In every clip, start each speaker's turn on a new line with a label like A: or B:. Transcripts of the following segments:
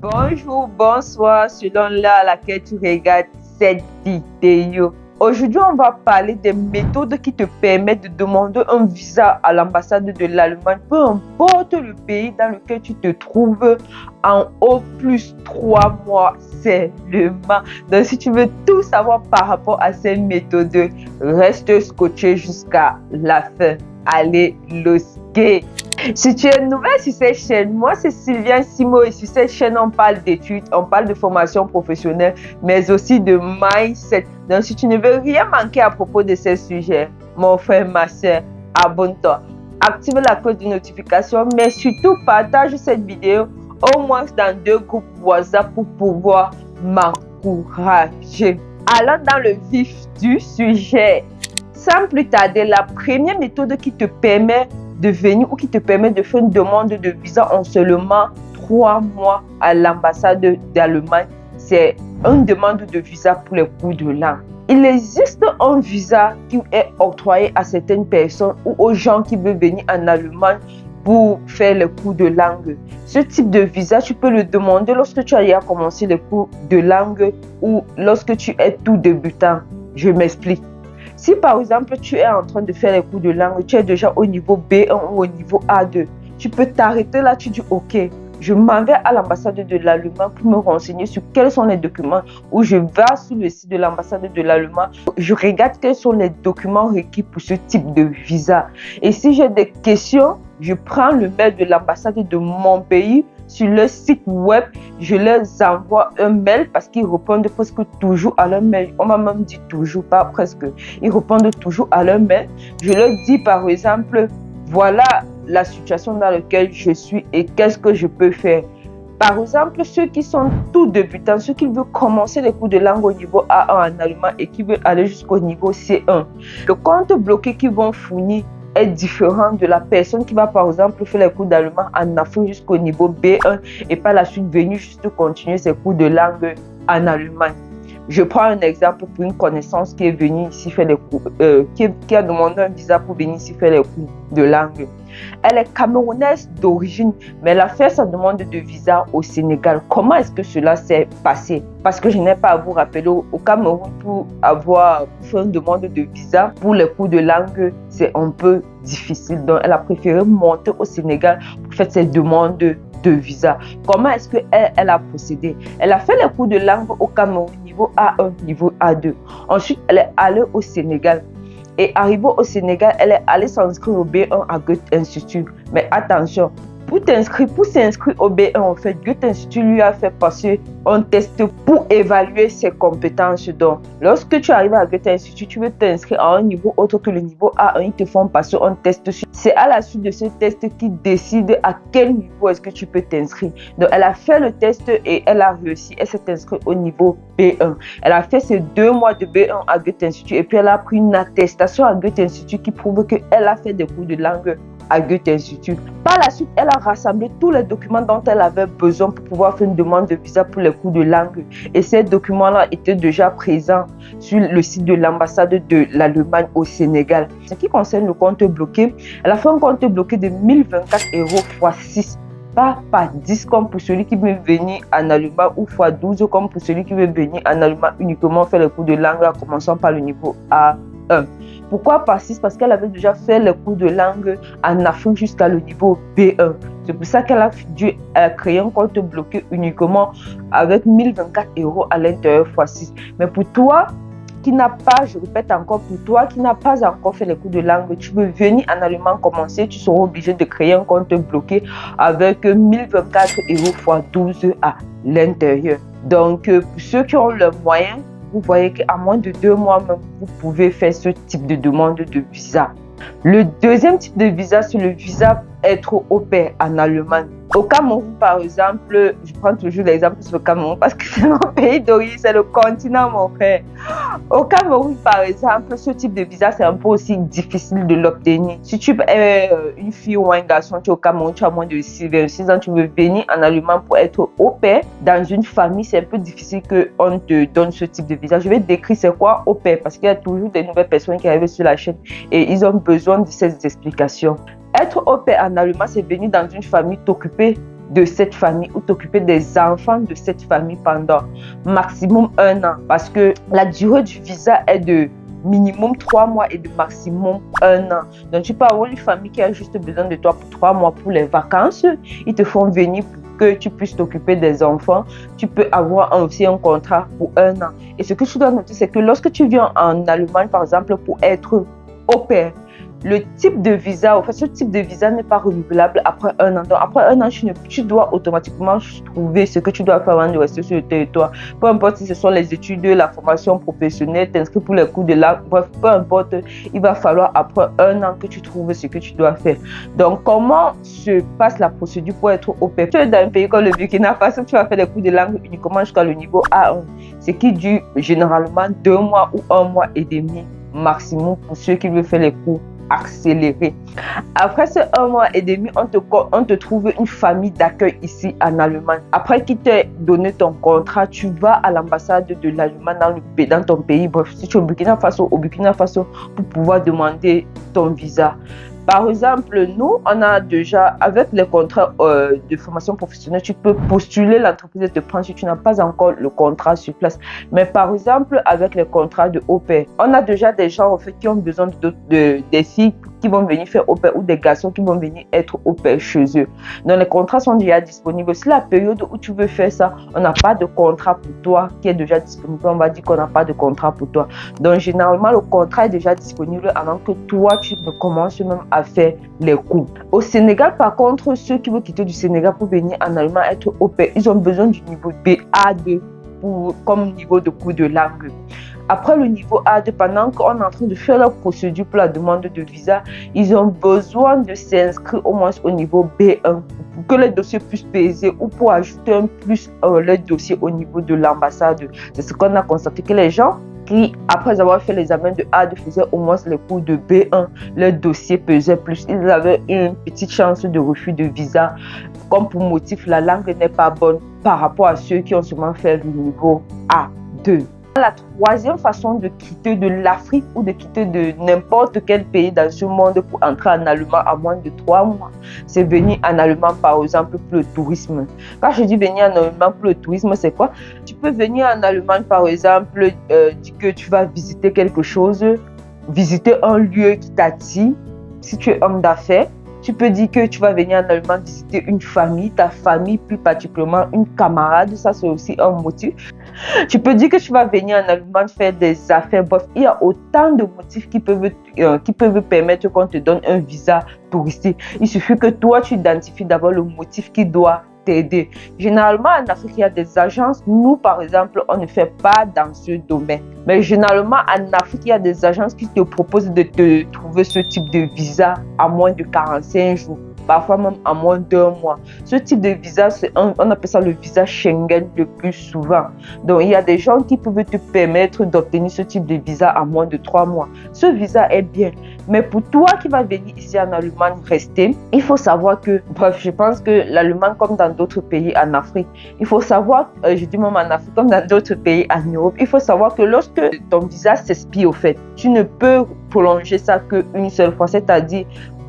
A: Bonjour, bonsoir, selon l'heure à laquelle tu regardes cette vidéo. Aujourd'hui, on va parler des méthodes qui te permettent de demander un visa à l'ambassade de l'Allemagne, peu importe le pays dans lequel tu te trouves, en au plus 3 mois seulement. Donc, si tu veux tout savoir par rapport à ces méthodes, reste scotché jusqu'à la fin. Allez, let's go! Si tu es nouvelle sur cette chaîne, moi c'est Sylviane Simo et sur cette chaîne on parle d'études, on parle de formation professionnelle, mais aussi de mindset. Donc si tu ne veux rien manquer à propos de ces sujets, mon frère, ma soeur, abonne-toi, active la cloche de notification, mais surtout partage cette vidéo au moins dans 2 groupes WhatsApp pour pouvoir m'encourager. Allons dans le vif du sujet. Sans plus tarder, la première méthode qui te permet de venir ou qui te permet de faire une demande de visa en seulement 3 mois à l'ambassade d'Allemagne, c'est une demande de visa pour les cours de langue. Il existe un visa qui est octroyé à certaines personnes ou aux gens qui veulent venir en Allemagne pour faire les cours de langue. Ce type de visa, tu peux le demander lorsque tu as commencé les cours de langue ou lorsque tu es tout débutant. Je m'explique. Si par exemple tu es en train de faire les cours de langue, tu es déjà au niveau B1 ou au niveau A2, tu peux t'arrêter là, tu dis ok, je m'en vais à l'ambassade de l'Allemagne pour me renseigner sur quels sont les documents, ou je vais sur le site de l'ambassade de l'Allemagne, je regarde quels sont les documents requis pour ce type de visa. Et si j'ai des questions, je prends le mail de l'ambassade de mon pays sur leur site web, je leur envoie un mail parce qu'ils répondent presque toujours à leur mail. On m'a même dit toujours, pas presque. Ils répondent toujours à leur mail. Je leur dis par exemple, voilà la situation dans laquelle je suis et qu'est-ce que je peux faire. Par exemple, ceux qui sont tout débutants, ceux qui veulent commencer les cours de langue au niveau A1 en allemand et qui veulent aller jusqu'au niveau C1, le compte bloqué qu'ils vont fournir est différent de la personne qui va par exemple faire les cours d'allemand en Afrique jusqu'au niveau B1 et par la suite venir juste continuer ses cours de langue en Allemagne. Je prends un exemple pour une connaissance qui est venue ici faire les cours, qui a demandé un visa pour venir ici faire les cours de langue. Elle est camerounaise d'origine, mais elle a fait sa demande de visa au Sénégal. Comment est-ce que cela s'est passé? Parce que je n'ai pas à vous rappeler, au Cameroun, pour faire une demande de visa pour les cours de langue, c'est un peu difficile. Donc, elle a préféré monter au Sénégal pour faire ses demandes de visa. Comment est-ce qu'elle a procédé? Elle a fait les cours de langue au Cameroun, niveau A1, niveau A2. Ensuite, elle est allée au Sénégal. Et arrivée au Sénégal, elle est allée s'inscrire au B1 à Goethe Institut. Mais attention, pour s'inscrire au B1, en fait, Goethe Institut lui a fait passer un test pour évaluer ses compétences. Donc, lorsque tu arrives à Goethe Institut, tu veux t'inscrire à un niveau autre que le niveau A1, ils te font passer un test. C'est à la suite de ce test qu'ils décident à quel niveau est-ce que tu peux t'inscrire. Donc, elle a fait le test et elle a réussi. Elle s'est inscrite au niveau B1. Elle a fait ses 2 mois de B1 à Goethe Institut et puis elle a pris une attestation à Goethe Institut qui prouve qu'elle a fait des cours de langue à Goethe Institut. Par la suite, elle a rassemblé tous les documents dont elle avait besoin pour pouvoir faire une demande de visa pour les cours de langue. Et ces documents-là étaient déjà présents sur le site de l'ambassade de l'Allemagne au Sénégal. Ce qui concerne le compte bloqué, elle a fait un compte bloqué de 1024 € x 6. Pas par 10 comme pour celui qui veut venir en Allemagne ou x 12 comme pour celui qui veut venir en Allemagne uniquement faire les cours de langue en commençant par le niveau A1. Pourquoi par 6? Parce qu'elle avait déjà fait les cours de langue en Afrique jusqu'à le niveau B1. C'est pour ça qu'elle a dû créer un compte bloqué uniquement avec 1024 € à l'intérieur x 6. Mais pour toi, qui n'a pas, je répète encore, pour toi qui n'a pas encore fait les cours de langue, tu veux venir en allemand commencer, tu seras obligé de créer un compte bloqué avec 1024 € x 12 à l'intérieur. Donc, pour ceux qui ont le moyen, vous voyez qu'à moins de 2 mois même, vous pouvez faire ce type de demande de visa. Le deuxième type de visa, c'est le visa être au pair en Allemagne. Au Cameroun, par exemple, je prends toujours l'exemple sur le Cameroun parce que c'est mon pays d'origine, c'est le continent, mon frère. Au Cameroun, par exemple, ce type de visa, c'est un peu aussi difficile de l'obtenir. Si tu es une fille ou un garçon, tu es au Cameroun, tu as moins de 26 ans, tu veux venir en Allemagne pour être au pair dans une famille, c'est un peu difficile qu'on te donne ce type de visa. Je vais décrire c'est quoi au pair parce qu'il y a toujours des nouvelles personnes qui arrivent sur la chaîne et ils ont besoin de ces explications. Être au pair en Allemagne, c'est venir dans une famille, t'occuper de cette famille ou t'occuper des enfants de cette famille pendant maximum 1 an. Parce que la durée du visa est de minimum 3 mois et de maximum 1 an. Donc, tu peux avoir une famille qui a juste besoin de toi pour 3 mois pour les vacances. Ils te font venir pour que tu puisses t'occuper des enfants. Tu peux avoir aussi un contrat pour 1 an. Et ce que tu dois noter, c'est que lorsque tu viens en Allemagne, par exemple, pour être au pair, le type de visa, en fait, ce type de visa n'est pas renouvelable après 1 an. Donc, après 1 an, tu dois automatiquement trouver ce que tu dois faire avant de rester sur le territoire. Peu importe si ce sont les études, la formation professionnelle, t'inscris pour les cours de langue, bref, peu importe, il va falloir après 1 an que tu trouves ce que tu dois faire. Donc, comment se passe la procédure pour être au pair? Tu es dans un pays comme le Burkina Faso, tu vas faire des cours de langue uniquement jusqu'à le niveau A1, ce qui dure généralement 2 mois ou 1 mois et demi maximum pour ceux qui veulent faire les cours accéléré. Après ce 1 mois et demi, on te trouve une famille d'accueil ici en Allemagne. Après qu'ils t'aient donné ton contrat, tu vas à l'ambassade de l'Allemagne dans ton pays. Bref, si tu es au Burkina Faso, pour pouvoir demander ton visa. Par exemple, nous, on a déjà, avec les contrats de formation professionnelle, tu peux postuler, l'entreprise te prend si tu n'as pas encore le contrat sur place. Mais par exemple, avec les contrats de au pair, on a déjà des gens en fait, qui ont besoin des filles qui vont venir faire au pair ou des garçons qui vont venir être au pair chez eux. Donc, les contrats sont déjà disponibles. Si la période où tu veux faire ça, on n'a pas de contrat pour toi qui est déjà disponible, on va dire qu'on n'a pas de contrat pour toi. Donc, généralement, le contrat est déjà disponible avant que toi, tu ne commences même à faire les cours. Au Sénégal, par contre, ceux qui veulent quitter du Sénégal pour venir en Allemagne être au pair, ils ont besoin du niveau BA2 comme niveau de cours de langue. Après le niveau A2, pendant qu'on est en train de faire leur procédure pour la demande de visa, ils ont besoin de s'inscrire au moins au niveau B1 pour que les dossiers puissent peser ou pour ajouter un plus leur dossier au niveau de l'ambassade. C'est ce qu'on a constaté, que les gens qui, après avoir fait l'examen de A2, faisaient au moins les cours de B1, leur dossier pesait plus. Ils avaient une petite chance de refus de visa. Comme pour motif, la langue n'est pas bonne par rapport à ceux qui ont seulement fait le niveau A2. La troisième façon de quitter de l'Afrique ou de quitter de n'importe quel pays dans ce monde pour entrer en Allemagne à moins de 3 mois, c'est venir en Allemagne par exemple pour le tourisme. Quand je dis venir en Allemagne pour le tourisme, c'est quoi? Tu peux venir en Allemagne par exemple, dire que tu vas visiter quelque chose, visiter un lieu qui t'attire, si tu es homme d'affaires. Tu peux dire que tu vas venir en Allemagne visiter une famille, ta famille, plus particulièrement une camarade, ça c'est aussi un motif. Tu peux dire que tu vas venir en Allemagne faire des affaires. Bref, il y a autant de motifs qui peuvent permettre qu'on te donne un visa touristique. Il suffit que toi, tu identifies d'abord le motif qui doit t'aider. Généralement, en Afrique, il y a des agences. Nous, par exemple, on ne fait pas dans ce domaine. Mais généralement, en Afrique, il y a des agences qui te proposent de te trouver ce type de visa à moins de 45 jours. Parfois même à moins d'1 mois. Ce type de visa, on appelle ça le visa Schengen le plus souvent. Donc, il y a des gens qui peuvent te permettre d'obtenir ce type de visa à moins de 3 mois. Ce visa est bien. Mais pour toi qui vas venir ici en Allemagne rester, il faut savoir que, bref, je pense que l'Allemagne, comme dans d'autres pays en Afrique, il faut savoir, je dis même en Afrique, comme dans d'autres pays en Europe, il faut savoir que lorsque ton visa s'expire, au fait, tu ne peux prolonger ça qu'une seule fois. C'est-à-dire,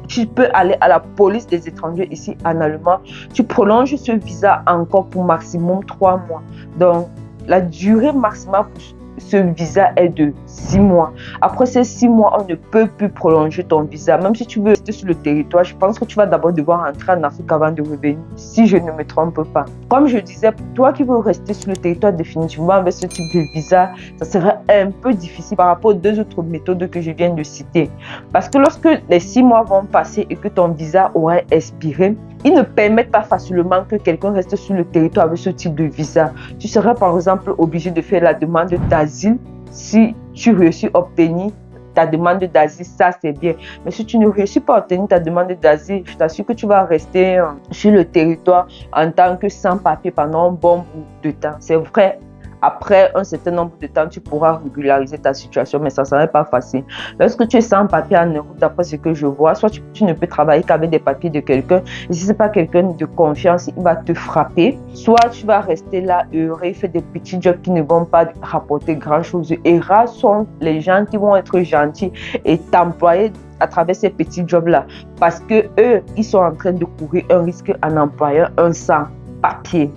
A: tu peux aller à la police des étrangers ici en Allemagne. Tu prolonges ce visa encore pour maximum 3 mois. Donc, la durée maximale pour ce visa est de 6 mois. Après ces 6 mois, on ne peut plus prolonger ton visa. Même si tu veux rester sur le territoire, je pense que tu vas d'abord devoir entrer en Afrique avant de revenir, si je ne me trompe pas. Comme je disais, pour toi qui veux rester sur le territoire définitivement avec ce type de visa, ça serait un peu difficile par rapport aux 2 autres méthodes que je viens de citer. Parce que lorsque les 6 mois vont passer et que ton visa aurait expiré, ils ne permettent pas facilement que quelqu'un reste sur le territoire avec ce type de visa. Tu serais par exemple obligé de faire la demande d'asile. Si tu réussis à obtenir ta demande d'asile, ça c'est bien. Mais si tu ne réussis pas à obtenir ta demande d'asile, je t'assure que tu vas rester sur le territoire en tant que sans-papier pendant un bon bout de temps. C'est vrai. Après un certain nombre de temps, tu pourras régulariser ta situation, mais ça ne serait pas facile. Lorsque tu es sans papier en Europe, d'après ce que je vois, soit tu ne peux travailler qu'avec des papiers de quelqu'un, et si ce n'est pas quelqu'un de confiance, il va te frapper. Soit tu vas rester là, heureux, faire des petits jobs qui ne vont pas rapporter grand-chose. Et rares sont les gens qui vont être gentils et t'employer à travers ces petits jobs-là, parce que eux, ils sont en train de courir un risque en employant un sans-papier.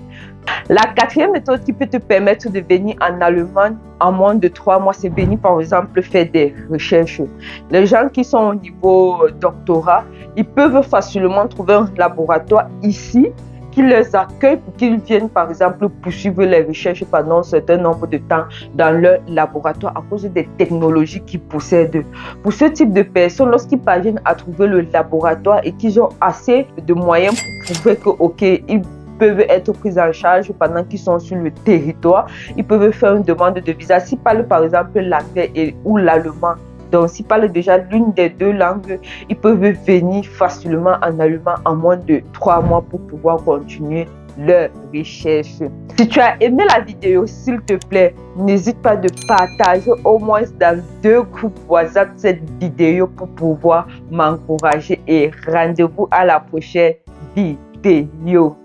A: La quatrième méthode qui peut te permettre de venir en Allemagne en moins de 3 mois, c'est venir par exemple faire des recherches. Les gens qui sont au niveau doctorat, ils peuvent facilement trouver un laboratoire ici qui les accueille pour qu'ils viennent par exemple poursuivre les recherches pendant un certain nombre de temps dans leur laboratoire à cause des technologies qu'ils possèdent. Pour ce type de personnes, lorsqu'ils parviennent à trouver le laboratoire et qu'ils ont assez de moyens pour prouver que ok, ils peuvent être pris en charge pendant qu'ils sont sur le territoire, ils peuvent faire une demande de visa. S'ils parlent par exemple l'anglais ou l'allemand, donc s'ils parlent déjà l'une des deux langues, ils peuvent venir facilement en allemand en moins de 3 mois pour pouvoir continuer leur recherche. Si tu as aimé la vidéo, s'il te plaît, n'hésite pas de partager au moins dans 2 groupes WhatsApp cette vidéo pour pouvoir m'encourager et rendez-vous à la prochaine vidéo.